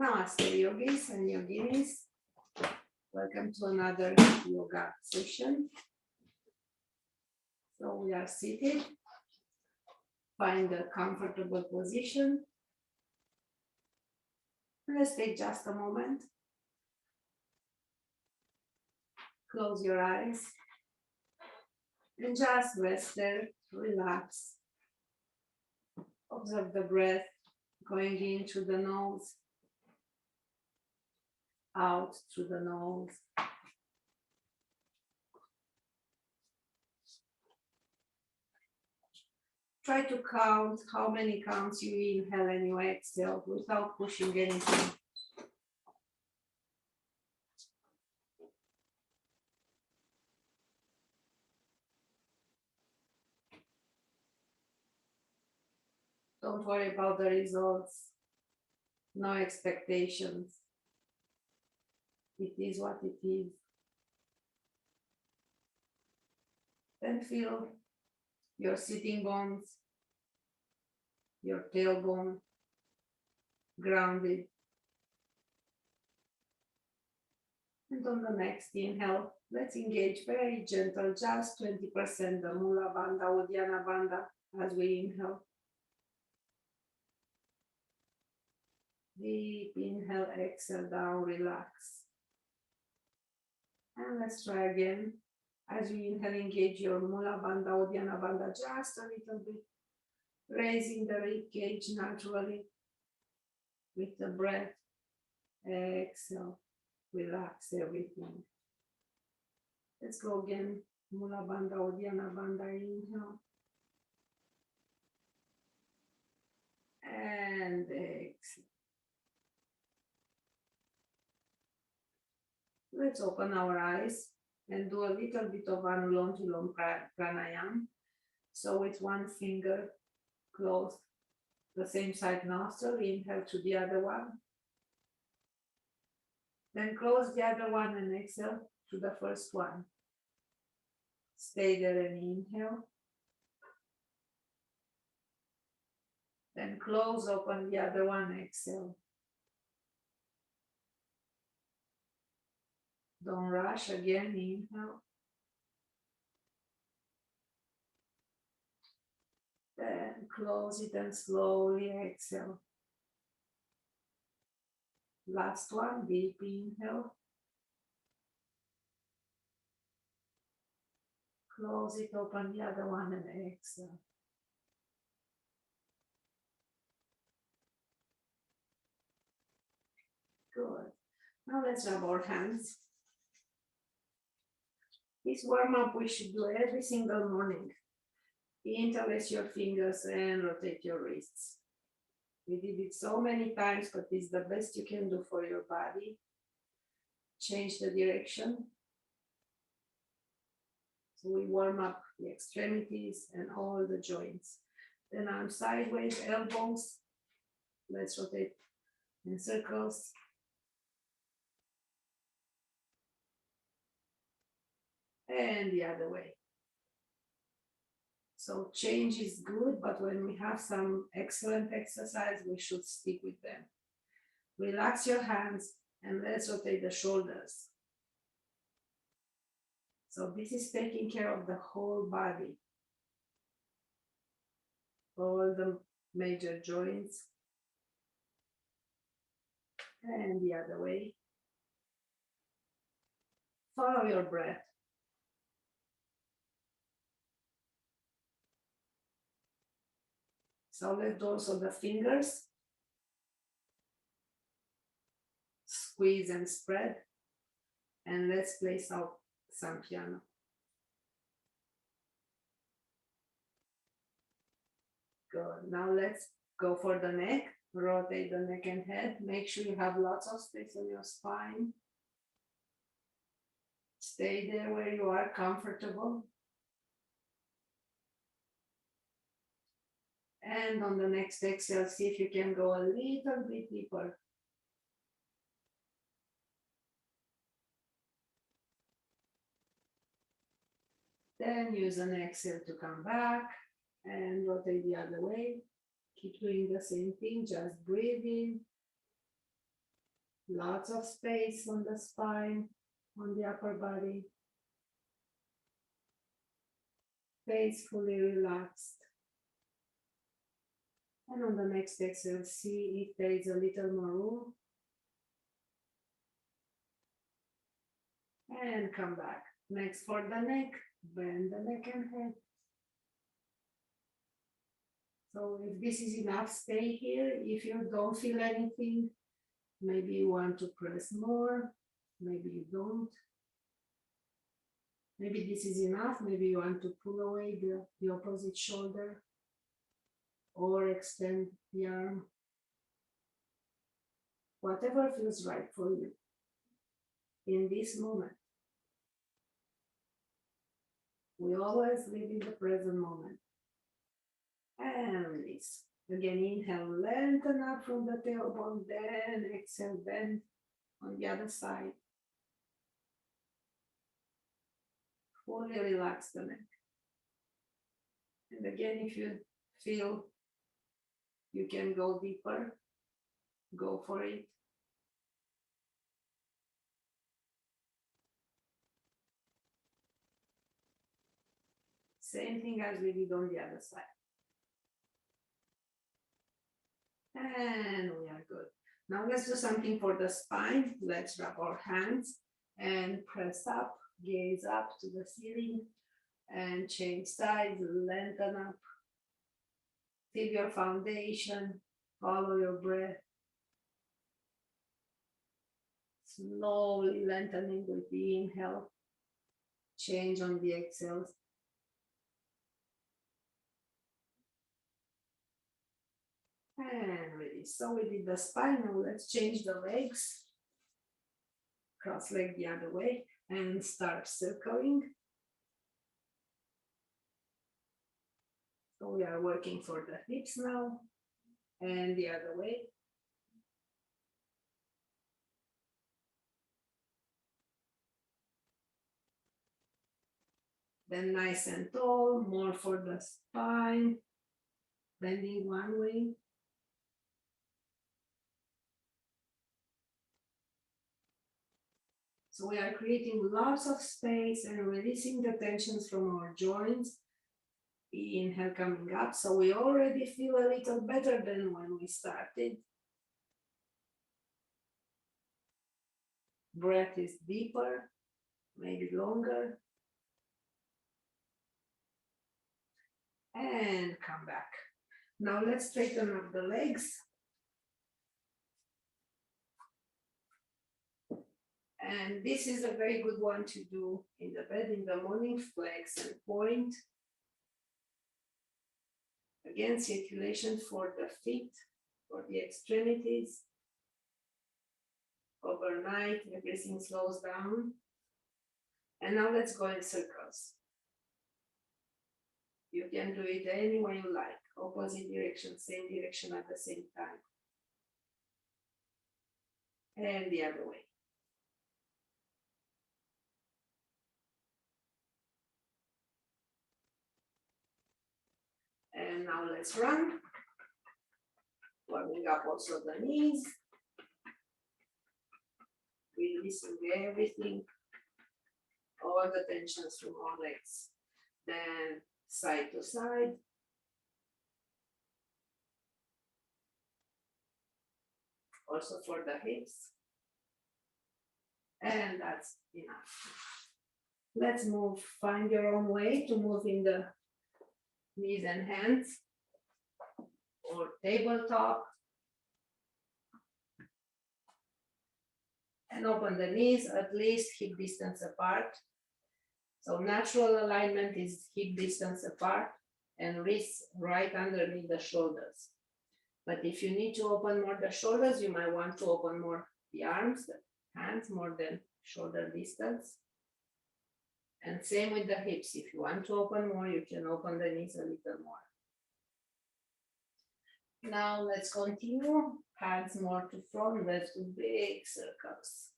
Namaste, yogis and yoginis. Welcome to another yoga session. So we are seated. Find a comfortable position. Let's take just a moment. Close your eyes and just rest there, relax. Observe the breath going in through the nose, out through the nose. Try to count how many counts you inhale and you exhale without pushing anything. Don't worry about the results. No expectations. It is what it is. Then feel your sitting bones, your tailbone grounded. And on the next inhale, let's engage very gentle, just 20% the Mula Bandha, Uddiyana Bandha as we inhale. Deep inhale, exhale down, relax. And let's try again. As you inhale, engage your Mula Bandha, Uddiyana Bandha just a little bit, raising the rib cage naturally with the breath. Exhale, relax everything. Let's go again. Mula Bandha, Uddiyana Bandha, inhale. And exhale. Let's open our eyes and do a little bit of Anulom Vilom Pranayam. So with one finger, close the same side nostril, inhale to the other one. Then close the other one and exhale to the first one. Stay there and inhale. Then close, open the other one, exhale. Don't rush, again, inhale. Then close it and slowly exhale. Last one, deep inhale. Close it, open the other one and exhale. Good. Now let's rub our hands. This warm-up we should do every single morning. Interlace your fingers and rotate your wrists. We did it so many times, but it's the best you can do for your body. Change the direction. So we warm up the extremities and all the joints. Then arms sideways, elbows. Let's rotate in circles. And the other way. So change is good, but when we have some excellent exercise, we should stick with them. Relax your hands and let's rotate the shoulders. So this is taking care of the whole body. All the major joints. And the other way. Follow your breath. So let's do also the fingers. Squeeze and spread. And let's place out Samkhya. Good. Now let's go for the neck. Rotate the neck and head. Make sure you have lots of space on your spine. Stay there where you are comfortable. And on the next exhale, see if you can go a little bit deeper. Then use an exhale to come back and rotate the other way. Keep doing the same thing, just breathe in Lots of space on the spine, on the upper body. Face fully relaxed. And on the next exhale, see if there is a little more room. And come back. Next for the neck, bend the neck and head. So if this is enough, stay here. If you don't feel anything, maybe you want to press more, maybe you don't. Maybe this is enough, maybe you want to pull away the opposite shoulder or extend the arm. Whatever feels right for you in this moment. We always live in the present moment. And release. Again, inhale, lengthen up from the tailbone, then exhale, bend on the other side. Fully relax the neck. And again, if you feel you can go deeper, go for it. Same thing as we did on the other side. And we are good. Now let's do something for the spine. Let's wrap our hands and press up, gaze up to the ceiling and change sides, lengthen up. Feel your foundation, follow your breath. Slowly lengthening with the inhale, change on the exhale. And release. So we did the spine, now let's change the legs. Cross leg the other way and start circling. So we are working for the hips now and the other way. Then nice and tall, more for the spine, bending one way. So we are creating lots of space and releasing the tensions from our joints. Inhale coming up, so we already feel a little better than when we started. Breath is deeper, maybe longer. And come back. Now let's straighten up the legs. And this is a very good one to do in the bed in the morning, flex and point. Again, circulation for the feet, for the extremities. Overnight, everything slows down. And now let's go in circles. You can do it any way you like, opposite direction, same direction at the same time. And the other way. And now let's run. Warming up also the knees. Releasing everything, all the tensions from our legs. Then side to side. Also for the hips. And that's enough. Let's move, find your own way to move in the knees and hands or tabletop. And open the knees at least hip distance apart. So natural alignment is hip distance apart and wrists right underneath the shoulders. But if you need to open more the shoulders, you might want to open more the arms, the hands, more than shoulder distance. And same with the hips. If you want to open more, you can open the knees a little more. Now let's continue. Hands more to front, let's do big circles.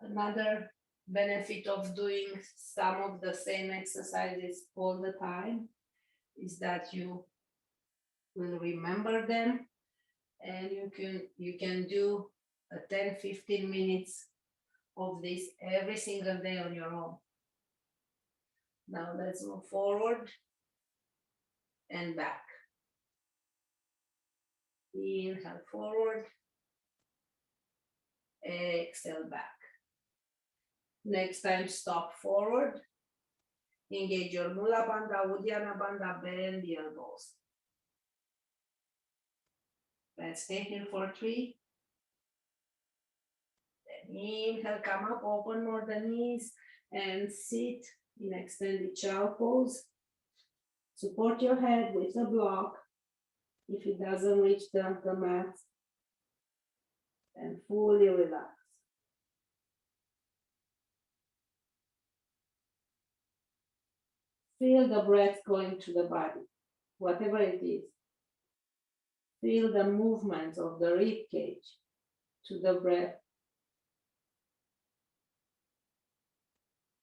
Another benefit of doing some of the same exercises all the time is that you will remember them, and you can do a 10-15 minutes of this every single day on your own. Now let's move forward and back. Inhale forward, exhale back. Next time, stop forward. Engage your Mula Bandha, Uddiyana Bandha, bend the elbows. Let's stay here for 3. Then inhale, come up, open more the knees, and sit in extended child pose. Support your head with a block if it doesn't reach the mat, and fully relax. Feel the breath going through the body, whatever it is. Feel the movement of the rib cage to the breath.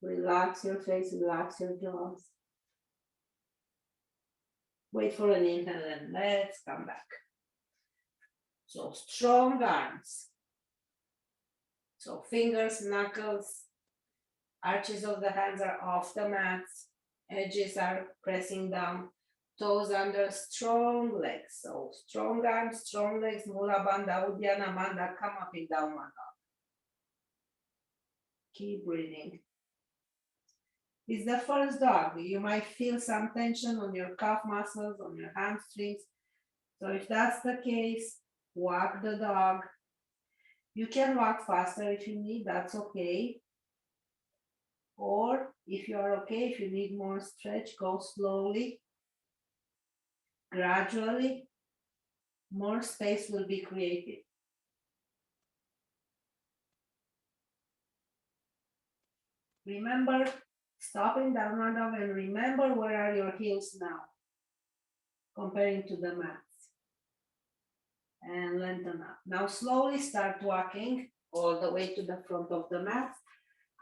Relax your face, relax your jaws. Wait for an inhale and let's come back. So strong arms. So fingers, knuckles, arches of the hands are off the mat. Edges are pressing down. Toes under, strong legs. So strong arms, strong legs, Mula Bandha, Uddiyana Bandha, come up in downward dog. Keep breathing. It's the first dog. You might feel some tension on your calf muscles, on your hamstrings. So if that's the case, walk the dog. You can walk faster if you need, that's okay. Or if you are okay, if you need more stretch, go slowly. Gradually, more space will be created. Remember, stop in downward dog and remember where are your heels now, comparing to the mat. And lengthen up. Now slowly start walking all the way to the front of the mat.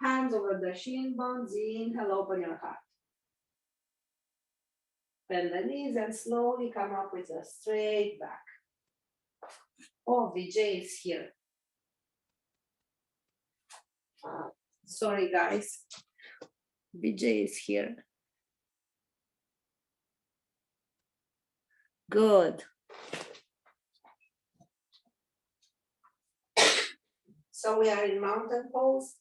Hands over the shin bones. Inhale, open your heart. Bend the knees and slowly come up with a straight back. Oh, Vijay is here. Sorry, guys. Vijay is here. Good. So we are in mountain pose.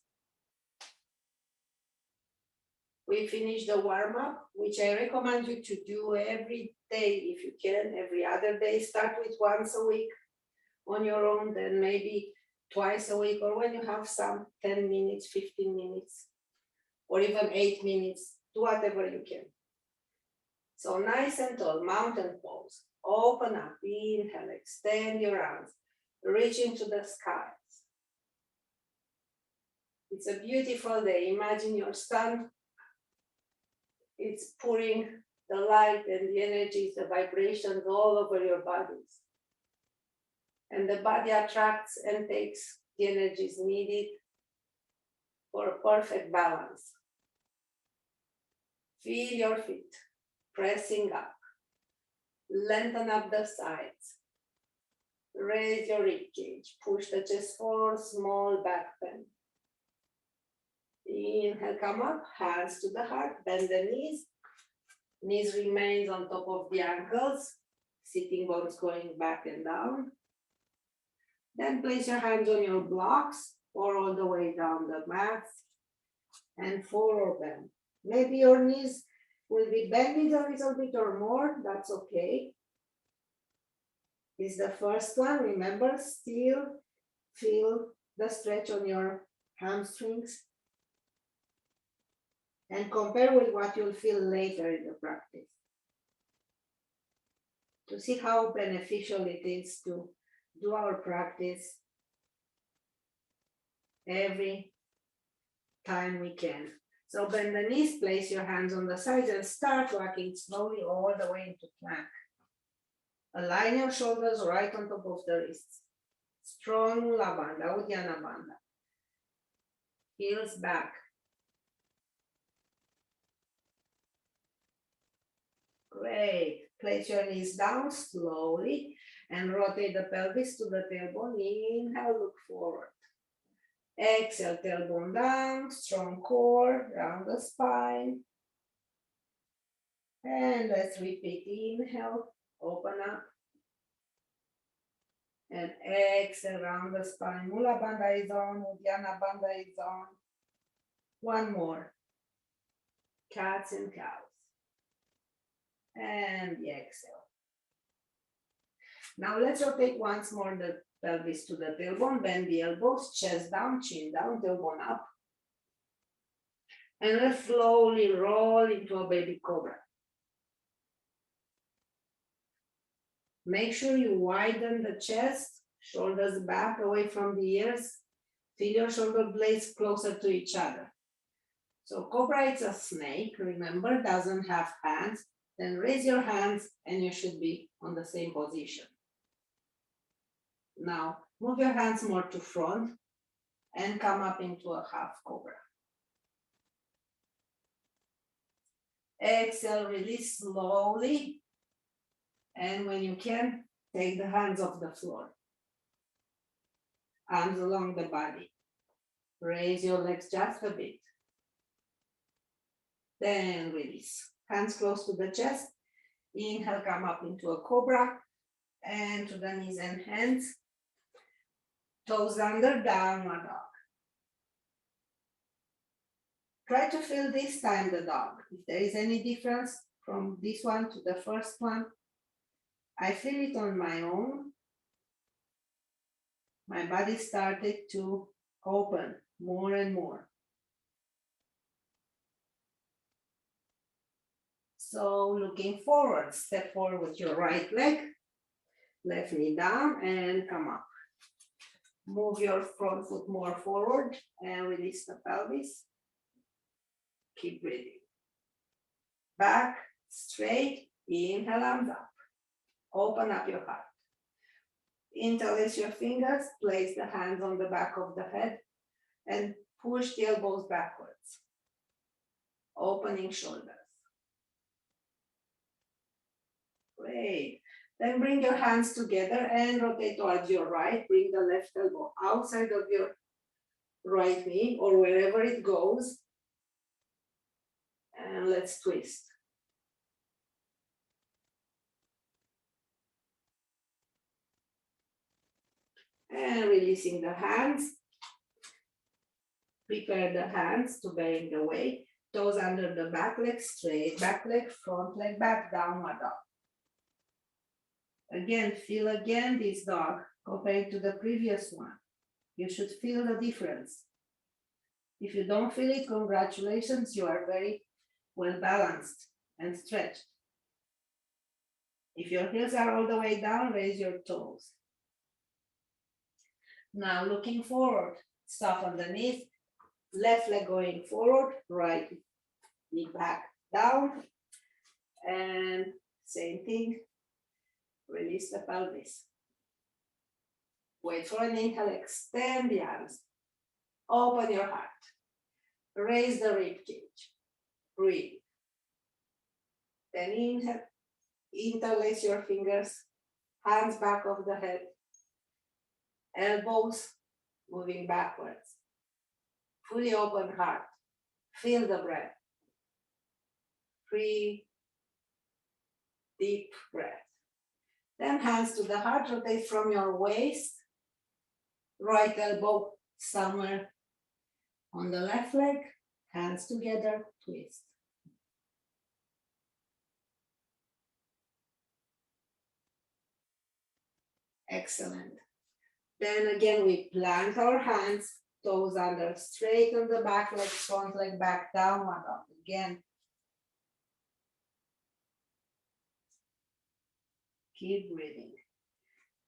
We finished the warm-up, which I recommend you to do every day if you can, every other day. Start with once a week on your own, then maybe twice a week, or when you have some 10 minutes, 15 minutes, or even 8 minutes, do whatever you can. So nice and tall, mountain pose. Open up, inhale, extend your arms, reach into the skies. It's a beautiful day. Imagine your sun. It's pouring the light and the energies, the vibrations all over your bodies. And the body attracts and takes the energies needed for a perfect balance. Feel your feet pressing up. Lengthen up the sides. Raise your rib cage. Push the chest forward, small back bend. Inhale, come up, hands to the heart, bend the knees. Knees remains on top of the ankles, sitting bones going back and down. Then place your hands on your blocks or all the way down the mat and forward bend. Maybe your knees will be bending a little bit or more, that's okay. This is the first one. Remember, still feel the stretch on your hamstrings. And compare with what you'll feel later in the practice to see how beneficial it is to do our practice every time we can. So bend the knees, place your hands on the sides and start walking slowly all the way into plank. Align your shoulders right on top of the wrists. Strong Mula Bandha, Uddiyana Bandha. Heels back. Great. Place your knees down slowly and rotate the pelvis to the tailbone. Inhale, look forward. Exhale, tailbone down, strong core, round the spine. And let's repeat. Inhale, open up. And exhale, round the spine. Mula Bandha is on, Uddiyana Bandha is on. One more. Cats and cows. And the exhale. Now let's rotate once more the pelvis to the tailbone, bend the elbows, chest down, chin down, tailbone up. And let's slowly roll into a baby cobra. Make sure you widen the chest, shoulders back away from the ears. Feel your shoulder blades closer to each other. So cobra is a snake, remember, doesn't have hands. Then raise your hands and you should be on the same position. Now, move your hands more to front and come up into a half cobra. Exhale, release slowly. And when you can, take the hands off the floor. Arms along the body. Raise your legs just a bit. Then release. Hands close to the chest. Inhale, come up into a cobra. And to the knees and hands. Toes under, downward dog. Try to feel this time the dog. If there is any difference from this one to the first one, I feel it on my own. My body started to open more and more. So looking forward, step forward with your right leg, left knee down and come up. Move your front foot more forward and release the pelvis. Keep breathing. Back, straight, inhale, arms up. Open up your heart. Interlace your fingers, place the hands on the back of the head and push the elbows backwards. Opening shoulders. Great. Then bring your hands together and rotate towards your right. Bring the left elbow outside of your right knee or wherever it goes. And let's twist. And releasing the hands. Prepare the hands to bear the weight. Toes under the back leg, straight back leg, front leg back, downward dog. Again, feel again this dog compared to the previous one. You should feel the difference. If you don't feel it, congratulations, you are very well balanced and stretched. If your heels are all the way down, raise your toes. Now looking forward, soften the knees, left leg going forward, right knee back down, and same thing, release the pelvis. Wait for an inhale, extend the arms, open your heart, raise the rib cage, breathe. Then inhale, interlace your fingers, hands back of the head, elbows moving backwards. Fully open heart, feel the breath. 3 deep breath. Then hands to the heart, rotate from your waist, right elbow somewhere on the left leg, hands together, twist. Excellent. Then again, we plant our hands, toes under, straight on the back leg, front leg back, downward dog. Again. Keep breathing.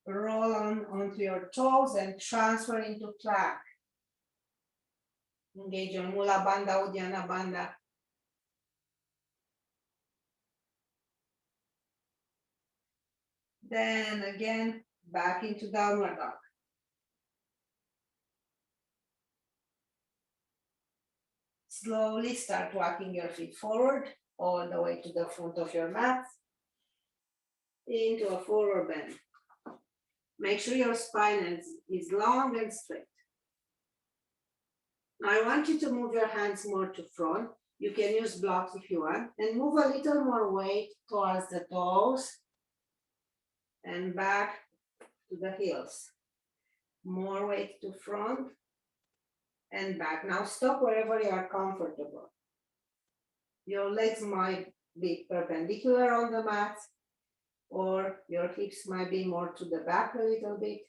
Roll on onto your toes and transfer into plank. Engage your Mula Bandha, Uddiyana Bandha. Then again, back into downward dog. Slowly start walking your feet forward, all the way to the front of your mat. into a forward bend. Make sure your spine is long and straight. Now I want you to move your hands more to front. You can use blocks if you want, and move a little more weight towards the toes and back to the heels. More weight to front and back. Now stop wherever you are comfortable. Your legs might be perpendicular on the mat, or your hips might be more to the back a little bit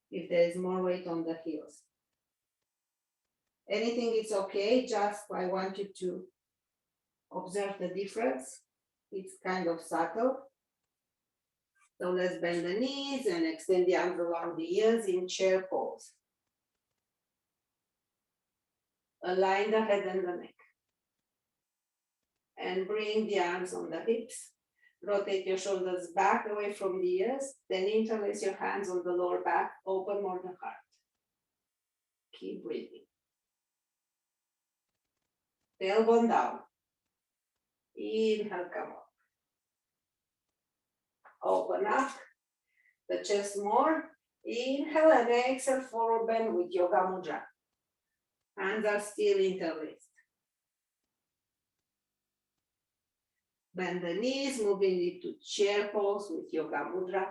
if there is more weight on the heels. Anything is okay, just I want you to observe the difference. It's kind of subtle. So let's bend the knees and extend the arms along the ears in chair pose. Align the head and the neck. And bring the arms on the hips. Rotate your shoulders back away from the ears. Then interlace your hands on the lower back. Open more the heart. Keep breathing. Tailbone down. Inhale, come up. Open up the chest more. Inhale and exhale, forward bend with Yoga Mudra. Hands are still interlaced. Bend the knees, moving into chair pose with Yoga Mudra.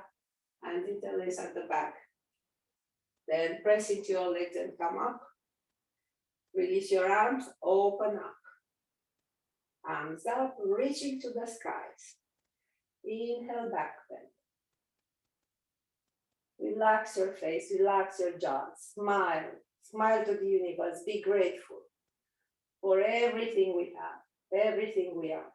Hands interlace at the back. Then press into your legs and come up. Release your arms, open up. Arms up, reaching to the skies. Inhale, back bend. Relax your face, relax your jaw. Smile, smile to the universe. Be grateful for everything we have, everything we are.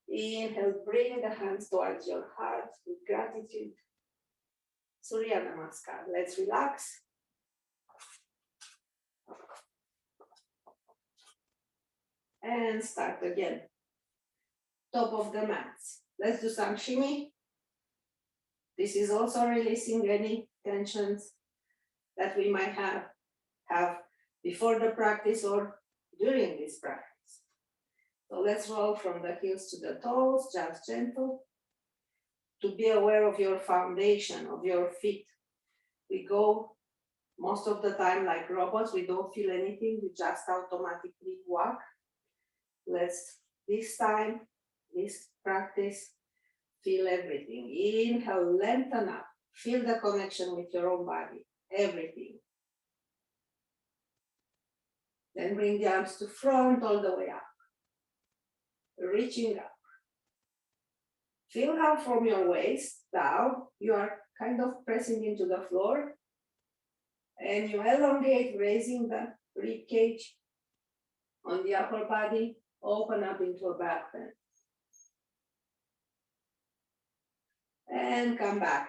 Inhale, bring the hands towards your heart with gratitude. Surya Namaskar. Let's relax. And start again. Top of the mats. Let's do some shimmy. This is also releasing any tensions that we might have before the practice or during this practice. So let's roll from the heels to the toes, just gentle. To be aware of your foundation, of your feet. We go most of the time like robots, we don't feel anything, we just automatically walk. Let's, this time, this practice, feel everything. Inhale, lengthen up. Feel the connection with your own body, everything. Then bring the arms to front all the way up. Reaching up. Feel how from your waist down, you are kind of pressing into the floor. And you elongate, raising the rib cage on the upper body. Open up into a back bend. And come back.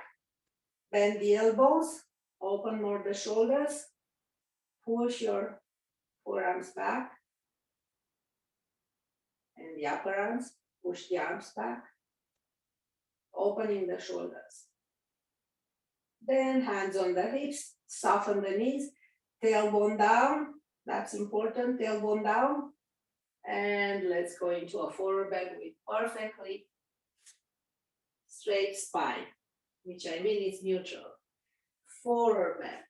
Bend the elbows, open more the shoulders, push your forearms back, and the upper arms, push the arms back, opening the shoulders. Then hands on the hips, soften the knees, tailbone down, that's important, tailbone down, and let's go into a forward bend with perfectly straight spine, which I mean is neutral. Forward bend.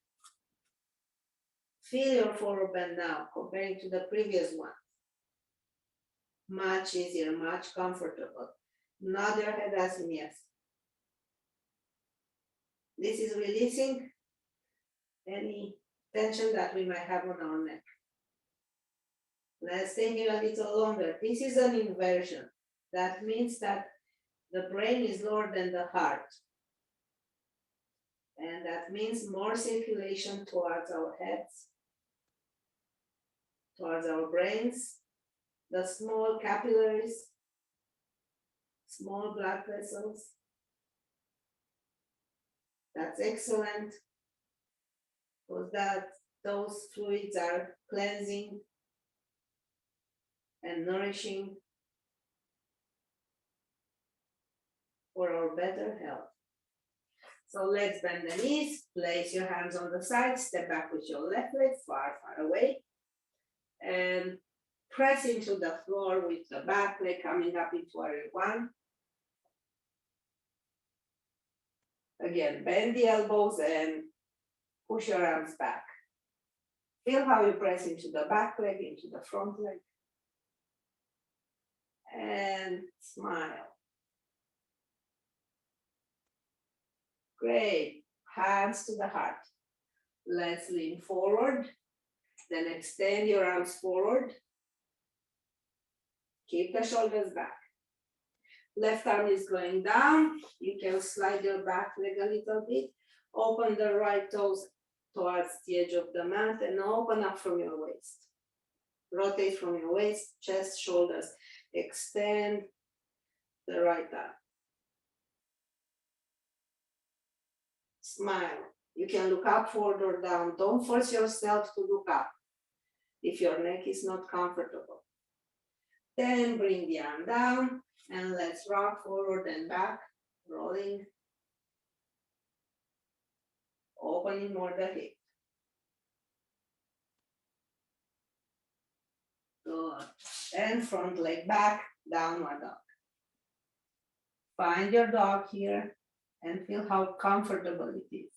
Feel your forward bend now comparing to the previous one. Much easier, much comfortable. Nod your head as in yes. This is releasing any tension that we might have on our neck. Let's take it a little longer. This is an inversion. That means that the brain is lower than the heart. And that means more circulation towards our heads, towards our brains, the small capillaries, small blood vessels. That's excellent, because those fluids are cleansing and nourishing for our better health. So let's bend the knees, place your hands on the side, step back with your left leg far, far away, and press into the floor with the back leg coming up into warrior one. Again, bend the elbows and push your arms back. Feel how you press into the back leg, into the front leg. And smile. Great. Hands to the heart. Let's lean forward. Then extend your arms forward. Keep the shoulders back. Left arm is going down. You can slide your back leg a little bit. Open the right toes towards the edge of the mat and open up from your waist. Rotate from your waist, chest, shoulders. Extend the right arm. Smile. You can look up, forward, or down. Don't force yourself to look up if your neck is not comfortable. Then bring the arm down and let's rock forward and back, rolling. Opening more the hip. Good. And front leg back, downward dog. Find your dog here and feel how comfortable it is.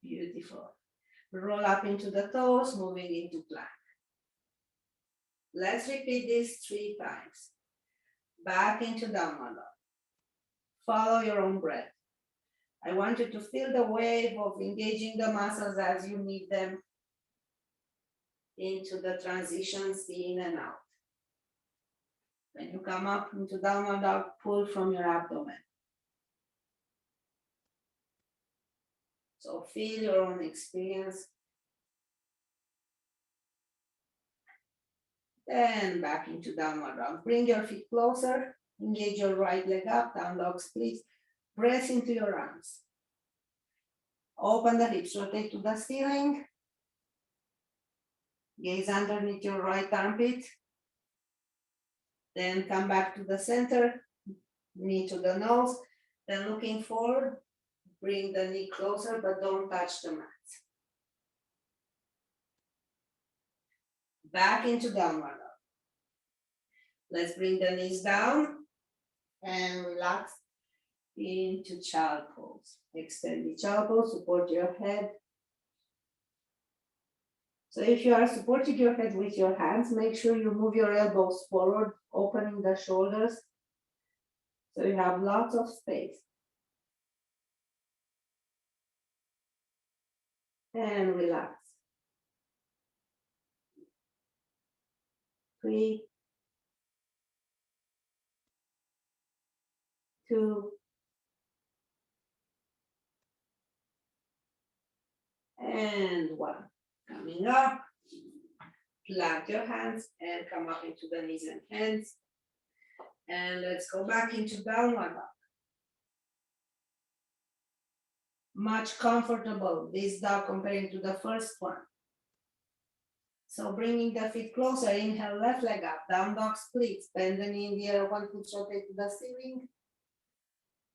Beautiful. Roll up into the toes, moving into plank. Let's repeat this 3 times. Back into downward dog. Follow your own breath. I want you to feel the wave of engaging the muscles as you need them into the transitions in and out. When you come up into downward dog, pull from your abdomen. So feel your own experience. Then back into downward dog. Bring your feet closer. Engage your right leg up, down dog split. Press into your arms. Open the hips, rotate to the ceiling. Gaze underneath your right armpit. Then come back to the center, knee to the nose. Then looking forward, bring the knee closer, but don't touch the mat. Back into downward dog. Let's bring the knees down and relax into child pose. Extend the child pose, support your head. So if you are supporting your head with your hands, make sure you move your elbows forward, opening the shoulders, so you have lots of space. And relax. 3, 2, and 1. Coming up, plant your hands and come up into the knees and hands. And let's go back into downward dog. Much comfortable, this dog comparing to the first one. So bringing the feet closer, inhale, left leg up, down dog splits, bend the knee in the air, one foot rotate to the ceiling.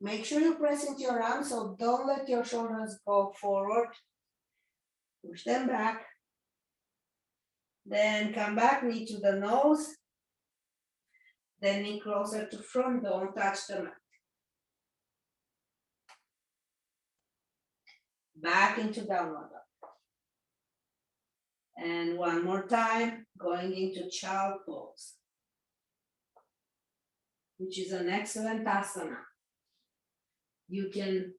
Make sure you press into your arms, so don't let your shoulders go forward. Push them back. Then come back, knee to the nose. Then knee closer to front, don't touch the mat. Back into downward dog. And one more time, going into child pose, which is an excellent asana. You can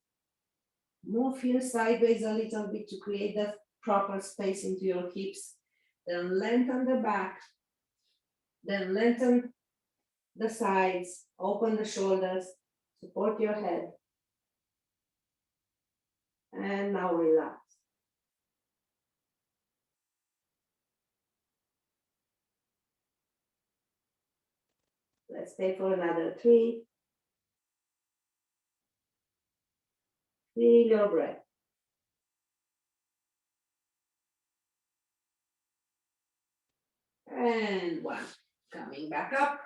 move here sideways a little bit to create the proper space into your hips. Then lengthen the back. Then lengthen the sides, open the shoulders, support your head. And now relax. Let's stay for another 3. Feel your breath. And 1. Coming back up.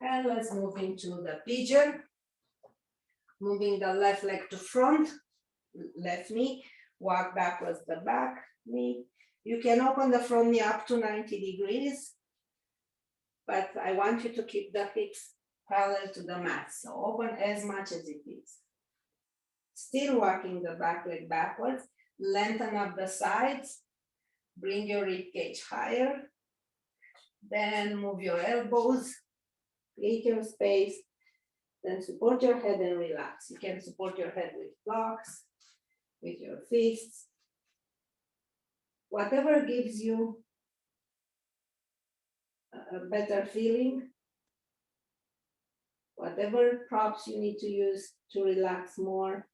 And let's move into the pigeon. Moving the left leg to front, left knee. Walk backwards the back knee. You can open the front knee up to 90 degrees, but I want you to keep the hips parallel to the mat. So open as much as it is. Still walking the back leg backwards. Lengthen up the sides. Bring your rib cage higher. Then move your elbows. Create your space. Then support your head and relax. You can support your head with blocks, with your fists. Whatever gives you a better feeling, whatever props you need to use to relax more,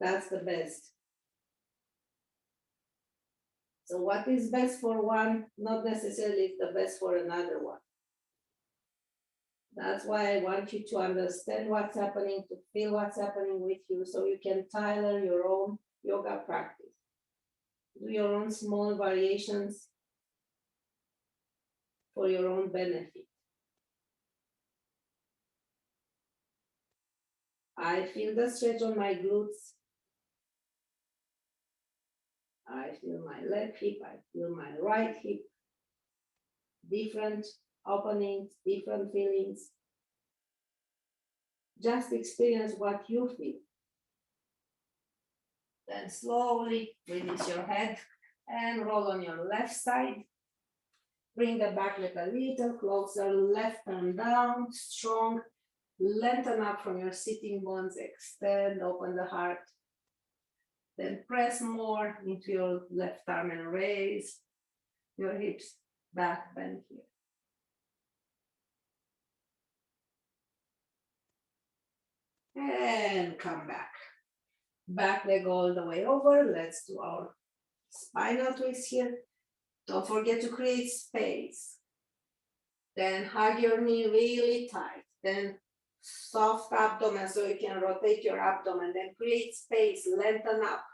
that's the best. So what is best for one, not necessarily is the best for another one. That's why I want you to understand what's happening, to feel what's happening with you, so you can tailor your own yoga practice. Do your own small variations for your own benefit. I feel the stretch on my glutes. I feel my left hip, I feel my right hip. Different openings, different feelings. Just experience what you feel. Then slowly release your head and roll on your left side. Bring the back leg a little closer, left arm down, strong. Lengthen up from your sitting bones, extend, open the heart. Then press more into your left arm and raise your hips back, bend here. And come back. Back leg all the way over. Let's do our spinal twist here. Don't forget to create space. Then hug your knee really tight. Then soft abdomen so you can rotate your abdomen. Then create space, lengthen up.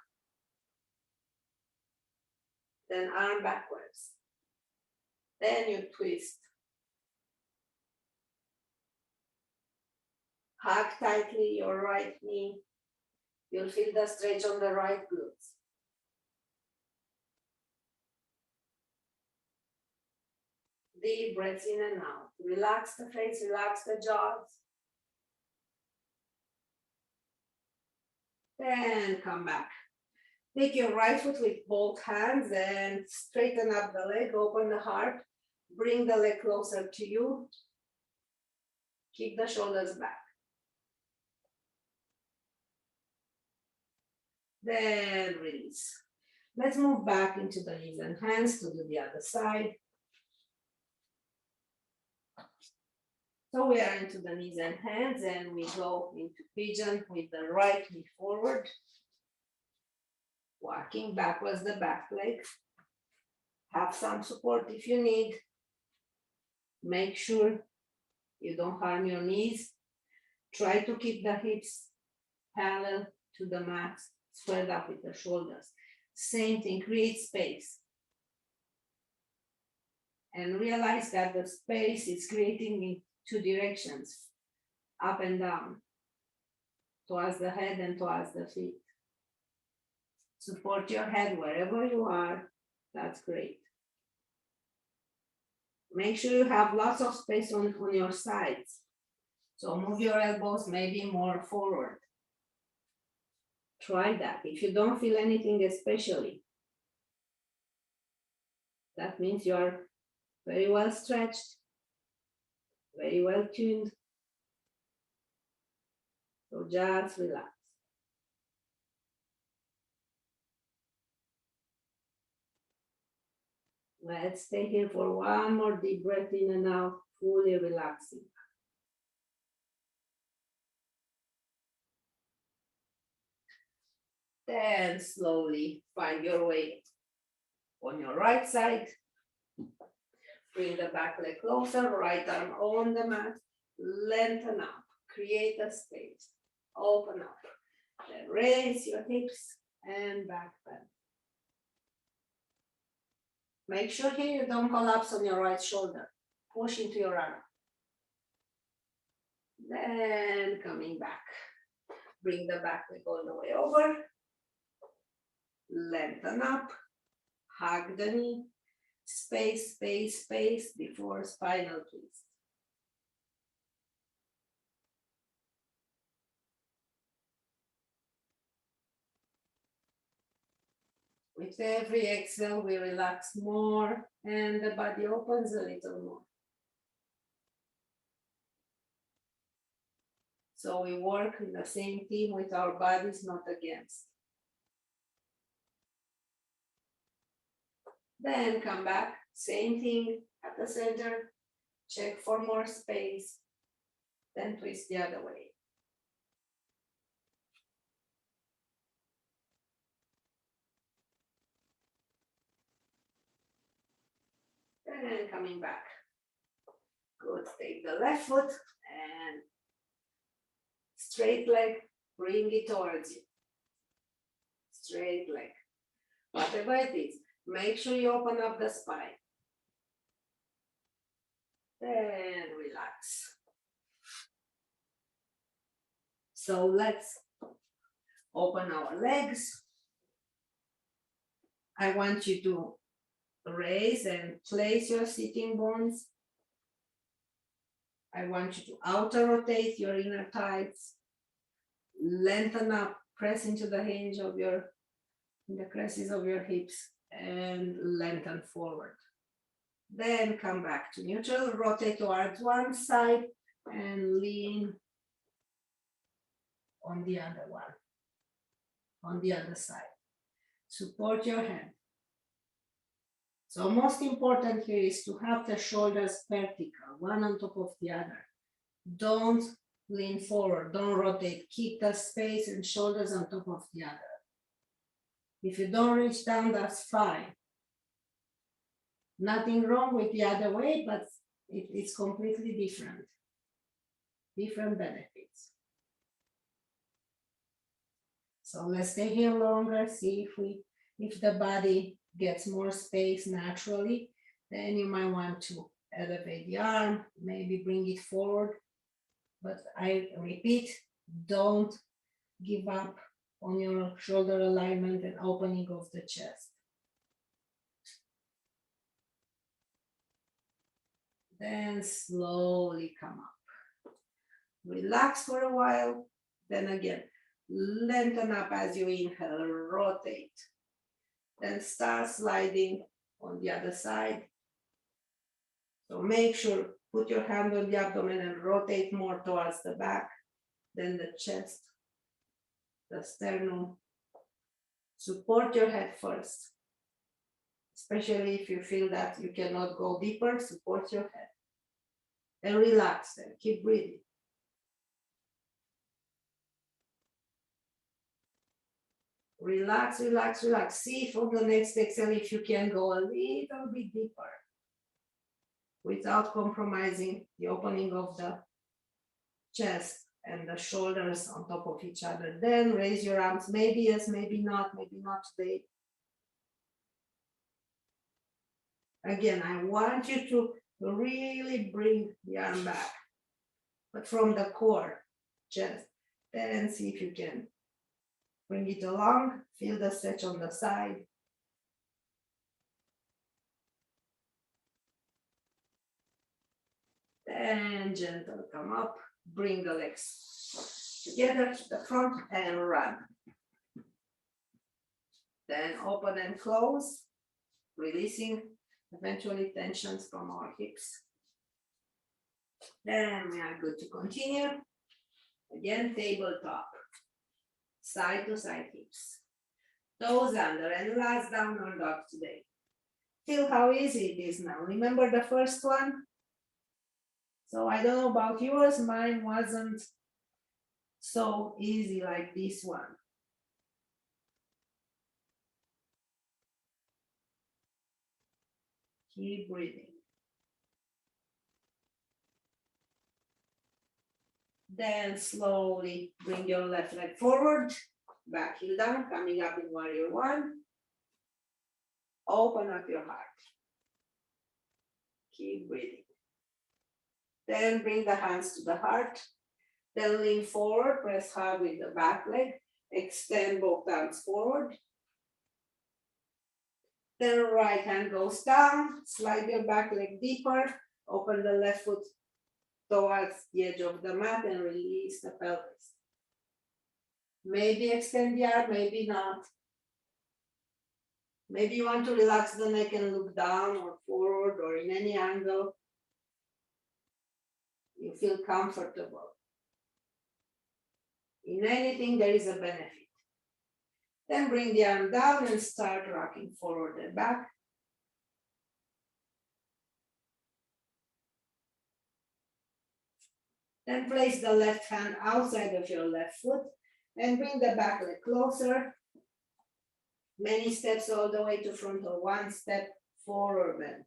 Then arm backwards. Then you twist. Hug tightly your right knee. You'll feel the stretch on the right glutes. Deep breaths in and out. Relax the face, relax the jaws. Then come back. Take your right foot with both hands and straighten up the leg, open the heart. Bring the leg closer to you. Keep the shoulders back. Then release. Let's move back into the knees and hands to do the other side. So we are into the knees and hands and we go into pigeon with the right knee forward. Walking backwards the back leg. Have some support if you need. Make sure you don't harm your knees. Try to keep the hips parallel to the mat, squared up with the shoulders. Same thing, create space. And realize that the space is creating in two directions, up and down, towards the head and towards the feet. Support your head wherever you are, that's great. Make sure you have lots of space on your sides. So move your elbows maybe more forward. Try that. If you don't feel anything especially, that means you are very well stretched, very well tuned. So just relax. Let's stay here for one more deep breath in and out, fully relaxing. Then slowly find your way on your right side. Bring the back leg closer, right arm on the mat. Lengthen up, create a space, open up. Then raise your hips and back bend. Make sure here you don't collapse on your right shoulder. Push into your arm. Then coming back. Bring the back leg all the way over. Lengthen up, hug the knee, space, space, space before spinal twist. With every exhale, we relax more and the body opens a little more. So we work in the same team with our bodies, not against. Then come back, same thing at the center, check for more space, then twist the other way. And coming back. Good, take the left foot and straight leg, bring it towards you. Straight leg. Whatever it is, make sure you open up the spine. Then relax. So let's open our legs. I want you to raise and place your sitting bones. I want you to outer rotate your inner thighs. Lengthen up, press into the hinge of the creases of your hips and lengthen forward. Then come back to neutral, rotate towards one side and lean on the other one, on the other side. Support your hand. So most important here is to have the shoulders vertical, one on top of the other. Don't lean forward, don't rotate. Keep the space and shoulders on top of the other. If you don't reach down, that's fine. Nothing wrong with the other way, but it's completely different. Different benefits. So let's stay here longer, see if the body gets more space naturally. Then you might want to elevate the arm, maybe bring it forward. But I repeat, don't give up on your shoulder alignment and opening of the chest. Then slowly come up. Relax for a while, then again, lengthen up as you inhale, rotate. Then start sliding on the other side. So make sure, put your hand on the abdomen and rotate more towards the back, then the chest, the sternum. Support your head first. Especially if you feel that you cannot go deeper, support your head. And relax and keep breathing. Relax, relax, relax. See from the next exhale if you can go a little bit deeper without compromising the opening of the chest and the shoulders on top of each other. Then raise your arms, maybe yes, maybe not today. Again, I want you to really bring the arm back, but from the core, chest. Then see if you can bring it along, feel the stretch on the side. Then gentle come up, bring the legs together to the front and run. Then open and close, releasing eventually tensions from our hips. Then we are good to continue. Again, tabletop, side to side hips. Toes under and last downward dog today. Feel how easy it is now. Remember the first one? So I don't know about yours, mine wasn't so easy like this one. Keep breathing. Then slowly bring your left leg forward, back heel down, coming up in warrior one. Open up your heart. Keep breathing. Then bring the hands to the heart. Then lean forward, press hard with the back leg. Extend both arms forward. Then right hand goes down, slide your back leg deeper, open the left foot towards the edge of the mat and release the pelvis. Maybe extend the arm, maybe not. Maybe you want to relax the neck and look down or forward or in any angle you feel comfortable. In anything, there is a benefit. Then bring the arm down and start rocking forward and back. Then place the left hand outside of your left foot and bring the back leg closer. Many steps all the way to front or one step forward bend.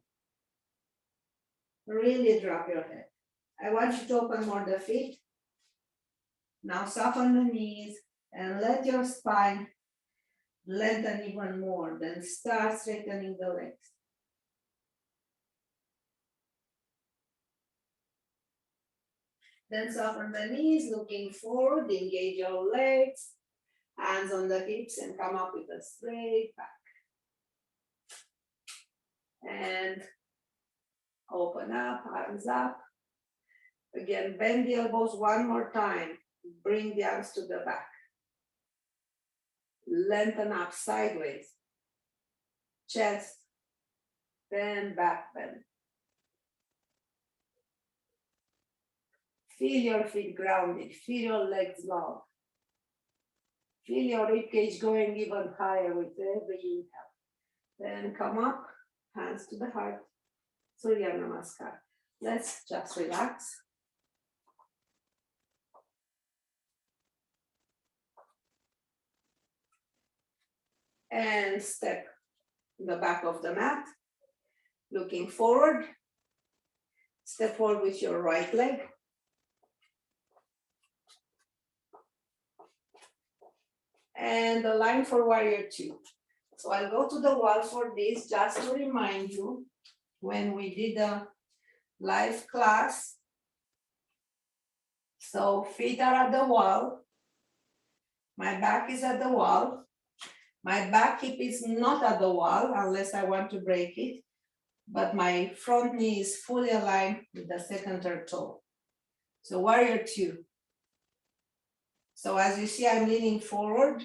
Really drop your head. I want you to open more the feet. Now soften the knees and let your spine lengthen even more. Then start straightening the legs. Then soften the knees, looking forward, engage your legs, hands on the hips and come up with a straight back. And open up, arms up. Again, bend the elbows one more time. Bring the arms to the back. Lengthen up sideways. Chest, bend, back bend. Feel your feet grounded. Feel your legs long. Feel your ribcage going even higher with every inhale. Then come up, hands to the heart. Surya Namaskar. Let's just relax. And step the back of the mat, looking forward. Step forward with your right leg. And the line for warrior two. So I'll go to the wall for this just to remind you when we did a live class. So feet are at the wall. My back is at the wall. My back hip is not at the wall unless I want to break it, but my front knee is fully aligned with the second or toe. So warrior two. So as you see, I'm leaning forward.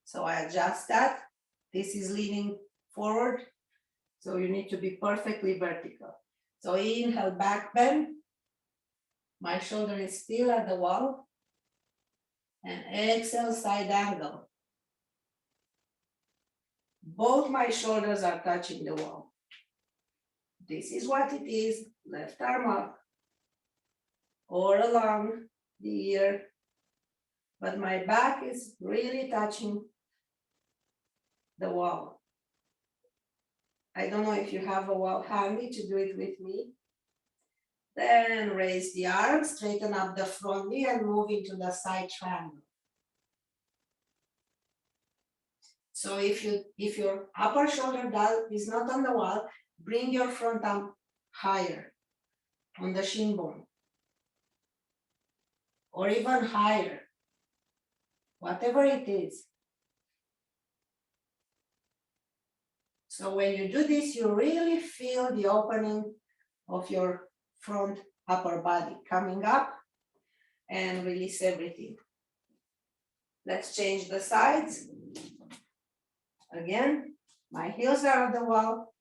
So I adjust that. This is leaning forward. So you need to be perfectly vertical. So inhale, back bend. My shoulder is still at the wall. And exhale, side angle. Both my shoulders are touching the wall. This is what it is. Left arm up or along the ear. But my back is really touching the wall. I don't know if you have a wall handy to do it with me. Then raise the arms, straighten up the front knee and move into the side triangle. So if your upper shoulder is not on the wall, bring your front arm higher on the shin bone. Or even higher. Whatever it is. So when you do this, you really feel the opening of your front upper body coming up and release everything. Let's change the sides. Again, my heels are on the wall.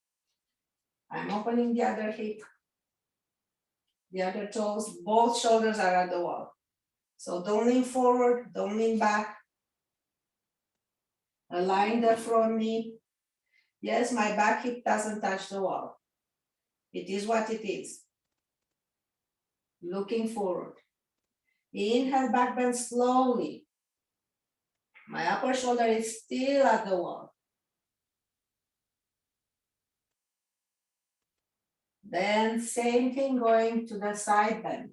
I'm opening the other hip, the other toes, both shoulders are at the wall. So don't lean forward, don't lean back. Align the front knee. Yes, my back hip doesn't touch the wall. It is what it is. Looking forward. Inhale, back bend slowly. My upper shoulder is still at the wall. Then same thing going to the side bend.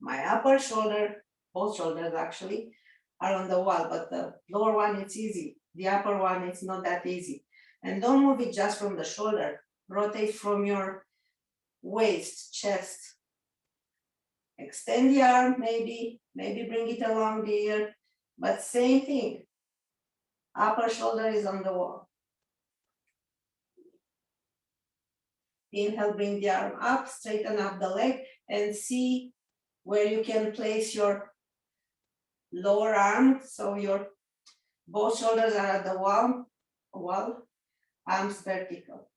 My upper shoulder, both shoulders actually, are on the wall, but the lower one, it's easy. The upper one, it's not that easy. And don't move it just from the shoulder. Rotate from your waist, chest. Extend the arm, maybe bring it along the ear, but same thing. Upper shoulder is on the wall. Inhale, bring the arm up, straighten up the leg, and see where you can place your lower arm. So your both shoulders are at the wall, arms vertical.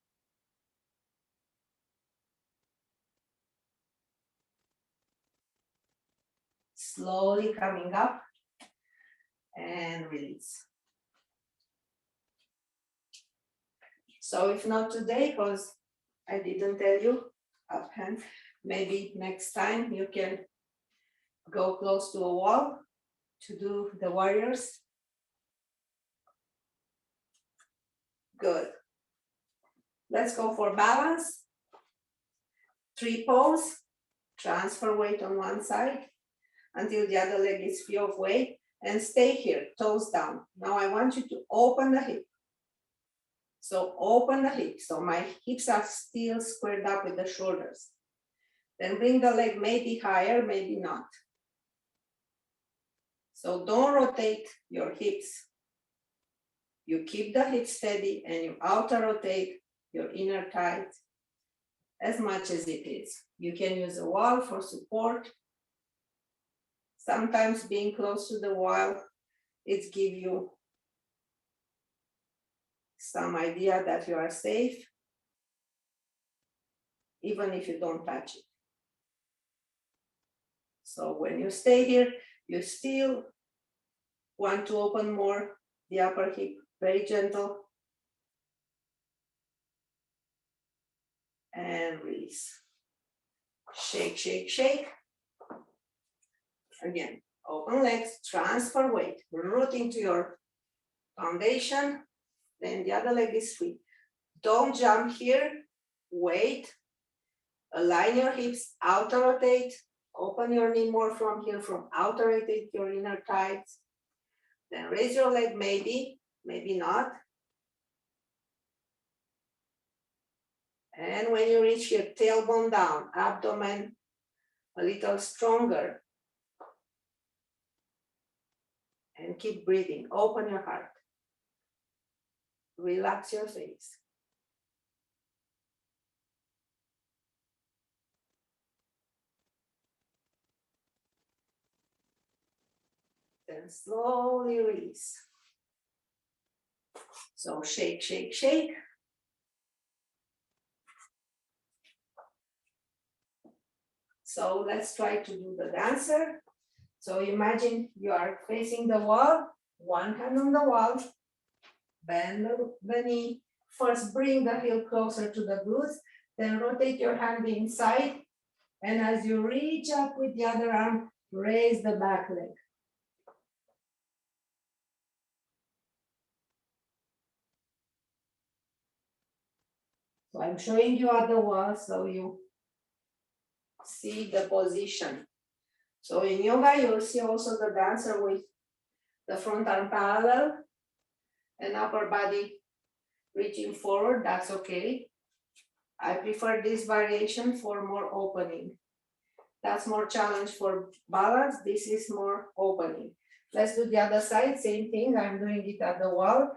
Slowly coming up and release. So if not today, because I didn't tell you up hand, maybe next time you can go close to a wall to do the warriors. Good. Let's go for balance. 3 pose, transfer weight on one side until the other leg is free of weight, and stay here, toes down. Now I want you to open the hip. So open the hip, so my hips are still squared up with the shoulders. Then bring the leg maybe higher, maybe not. So don't rotate your hips. You keep the hips steady and you outer rotate your inner thighs as much as it is. You can use a wall for support. Sometimes being close to the wall, it gives you some idea that you are safe, even if you don't touch it. So when you stay here, you still want to open more the upper hip, very gentle. And release. Shake, shake, shake. Again, open legs, transfer weight, root into your foundation, then the other leg is free. Don't jump here, wait, align your hips, outer rotate, open your knee more from here, from outer rotate your inner thighs, then raise your leg maybe, maybe not. And when you reach your tailbone down, abdomen a little stronger. And keep breathing, open your heart. Relax your face. Then slowly release. So shake, shake, shake. So let's try to do the dancer. So imagine you are facing the wall, one hand on the wall, bend the knee. First bring the heel closer to the glutes, then rotate your hand inside. And as you reach up with the other arm, raise the back leg. So I'm showing you at the wall so you see the position. So in yoga, you'll see also the dancer with the front arm parallel and upper body reaching forward, that's okay. I prefer this variation for more opening. That's more challenge for balance, this is more opening. Let's do the other side, same thing, I'm doing it at the wall.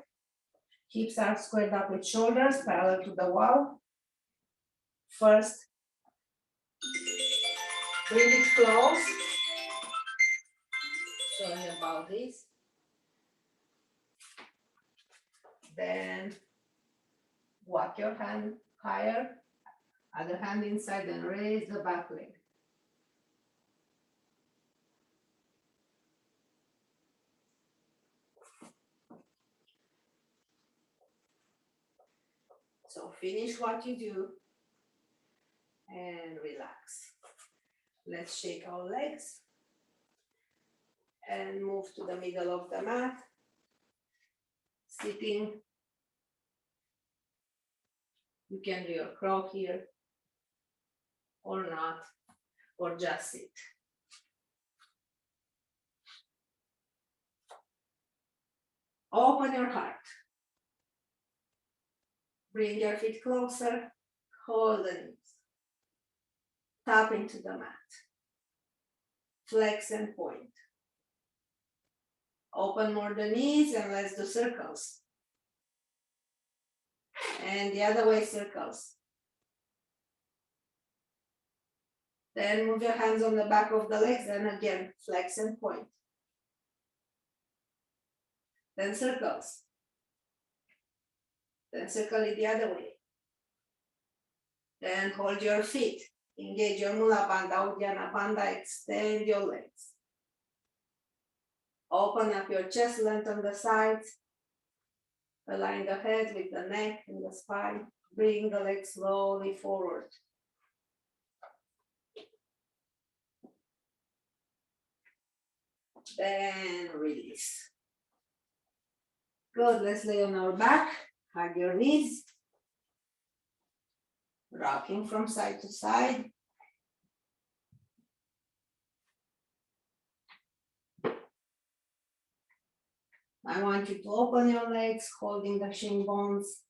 Hips are squared up with shoulders parallel to the wall. First, bring it close. Sorry about this. Then walk your hand higher, other hand inside and raise the back leg. So finish what you do and relax. Let's shake our legs and move to the middle of the mat. Sitting. You can do your crow here or not, or just sit. Open your heart. Bring your feet closer, hold the knees. Tap into the mat. Flex and point. Open more the knees and let's do circles. And the other way, circles. Then move your hands on the back of the legs and again, flex and point. Then circles. Then circle it the other way. Then hold your feet. Engage your Mula Bandha, Uddiyana Bandha, extend your legs. Open up your chest, lengthen the sides. Align the head with the neck and the spine. Bring the legs slowly forward. Then release. Good, let's lay on our back. Hug your knees. Rocking from side to side. I want you to open your legs, holding the shin bones.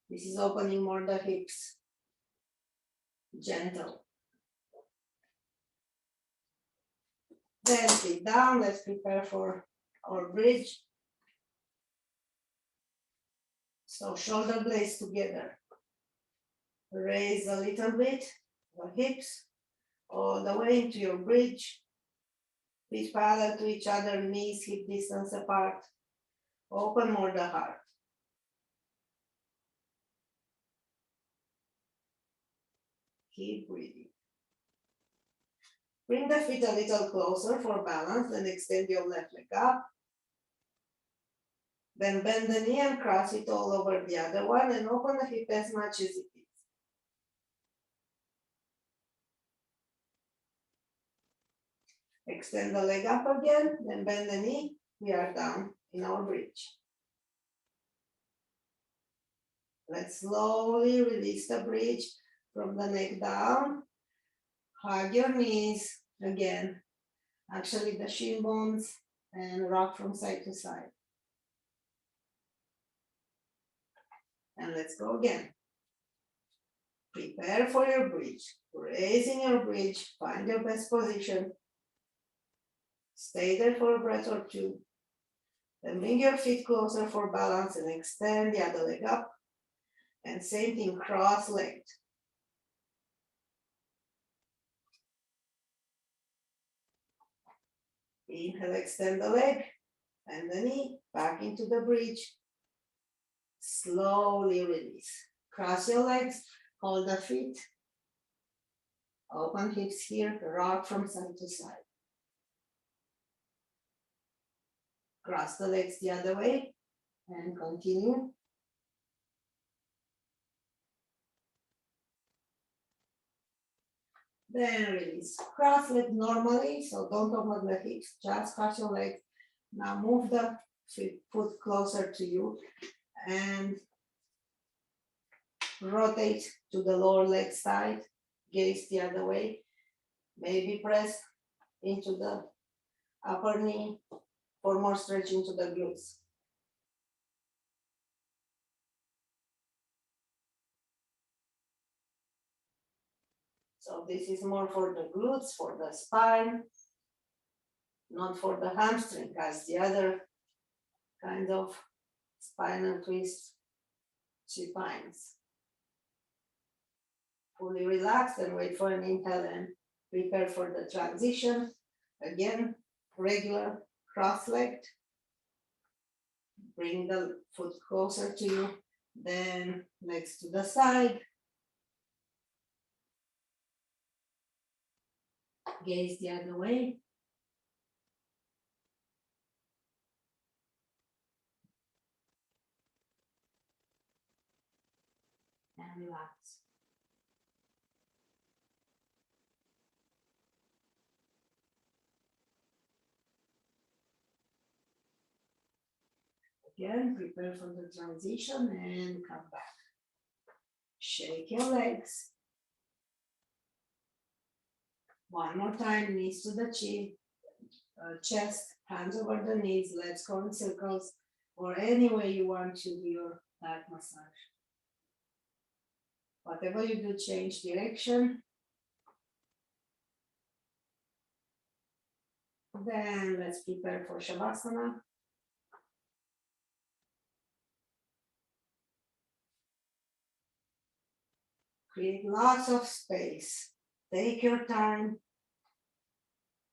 This is opening more the hips. Gentle. Then sit down, let's prepare for our bridge. So shoulder blades together. Raise a little bit the hips all the way into your bridge. Feet parallel to each other, knees hip distance apart. Open more the heart. Keep breathing. Bring the feet a little closer for balance and extend your left leg up. Then bend the knee and cross it all over the other one and open the hip as much as it is. Extend the leg up again, then bend the knee. We are down in our bridge. Let's slowly release the bridge from the neck down. Hug your knees again. Actually the shin bones and rock from side to side. And let's go again. Prepare for your bridge. Raising your bridge, find your best position. Stay there for a breath or two. Then bring your feet closer for balance and extend the other leg up. And same thing, cross-legged. Inhale, extend the leg and the knee back into the bridge. Slowly release. Cross your legs, hold the feet. Open hips here, rock from side to side. Cross the legs the other way and continue. Then release. Cross leg normally, so don't open the hips, just cross your leg. Now move the foot closer to you and rotate to the lower leg side, gaze the other way. Maybe press into the upper knee for more stretch into the glutes. So this is more for the glutes, for the spine, not for the hamstring, as the other kind of spinal twist supines. Fully relax and wait for an inhale and prepare for the transition. Again, regular cross-legged. Bring the foot closer to you, then legs to the side. Gaze the other way. And relax. Again, prepare for the transition and come back. Shake your legs. One more time, knees to the chin, chest, hands over the knees. Let's go in circles or any way you want to do your back massage. Whatever you do, change direction. Then let's prepare for Shavasana. Create lots of space. Take your time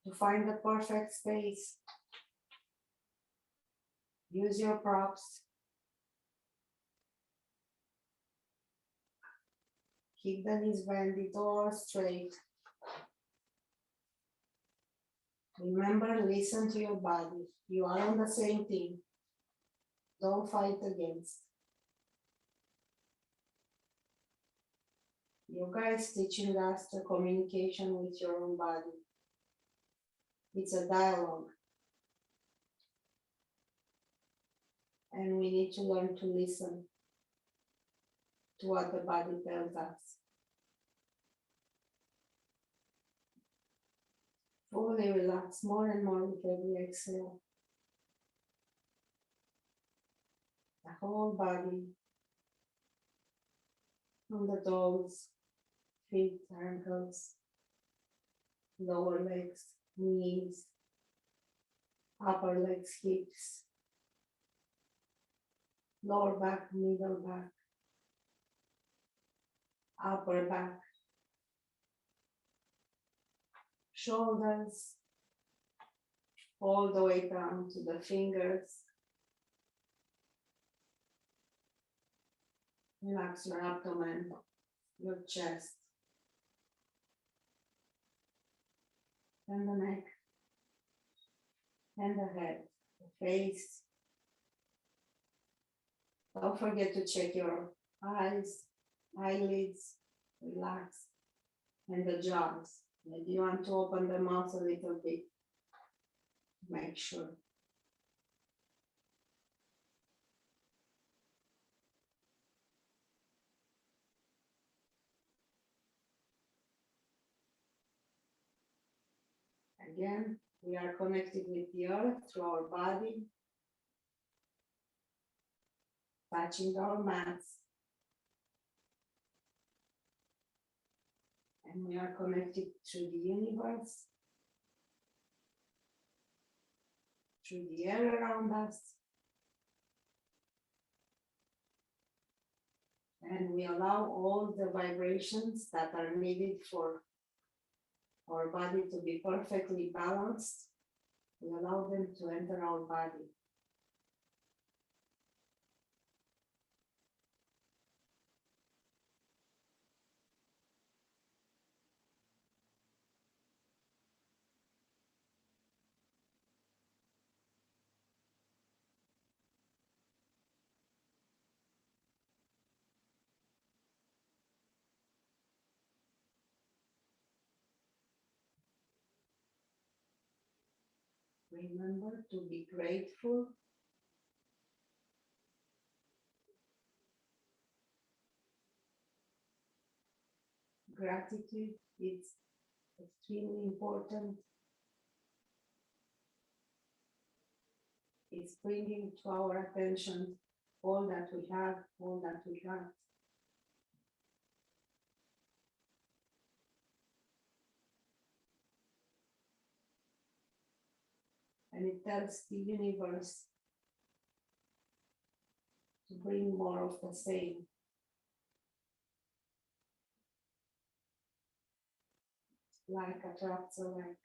to find the perfect space. Use your props. Keep the knees bended or straight. Remember, listen to your body. You are on the same team. Don't fight against. Yoga is teaching us the communication with your own body. It's a dialogue. And we need to learn to listen to what the body tells us. Fully relax more and more with every exhale. The whole body, from the toes, feet, ankles, lower legs, knees, upper legs, hips, lower back, middle back, upper back, shoulders, all the way down to the fingers. Relax your abdomen, your chest, and the neck, and the head, the face. Don't forget to check your eyes, eyelids, relax, and the jaws. Maybe you want to open the mouth a little bit. Make sure. Again, we are connected with the earth through our body, touching our mats. And we are connected through the universe, through the air around us. And we allow all the vibrations that are needed for our body to be perfectly balanced. We allow them to enter our body. Remember to be grateful. Gratitude is extremely important. It's bringing to our attention all that we have, all that we have. And it tells the universe to bring more of the same. Like attracts alike.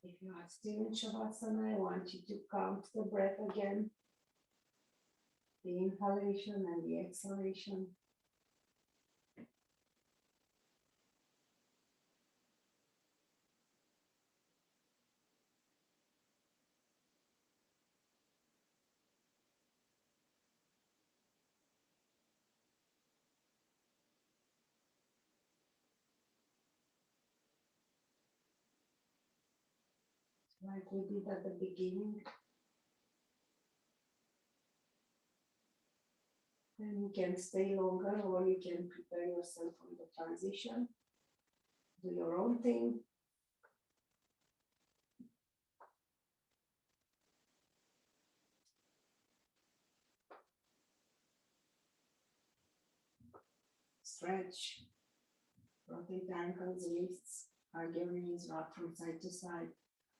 If you are still in Shavasana, I want you to count the breath again. The inhalation and the exhalation. Like we did at the beginning. And you can stay longer or you can prepare yourself for the transition. Do your own thing. Stretch, rotate ankles, wrists, hug your knees, rock from side to side,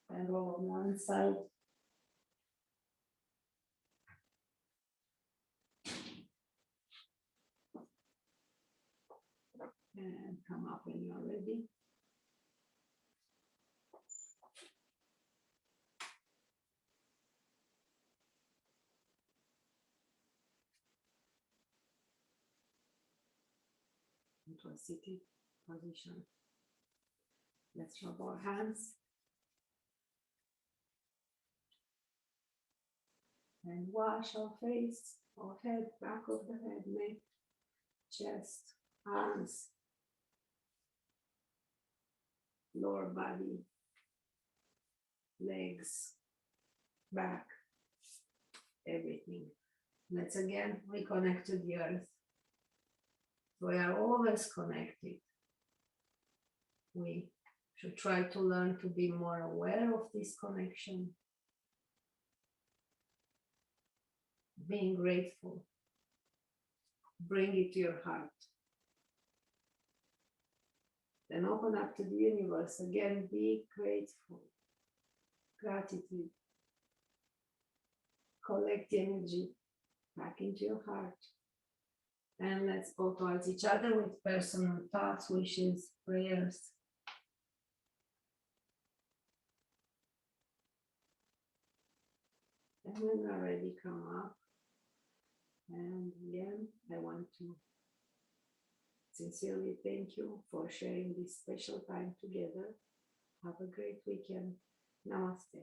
and roll on one side. And come up when you're ready. Into a sitting position. Let's rub our hands. And wash our face, our head, back of the head, neck, chest, arms, lower body, legs, back, everything. Let's again reconnect to the earth. We are always connected. We should try to learn to be more aware of this connection. Being grateful. Bring it to your heart. Then open up to the universe. Again, be grateful. Gratitude. Collect the energy back into your heart. And let's go towards each other with personal thoughts, wishes, prayers. And when we're ready, come up. And again, I want to sincerely thank you for sharing this special time together. Have a great weekend. Namaste.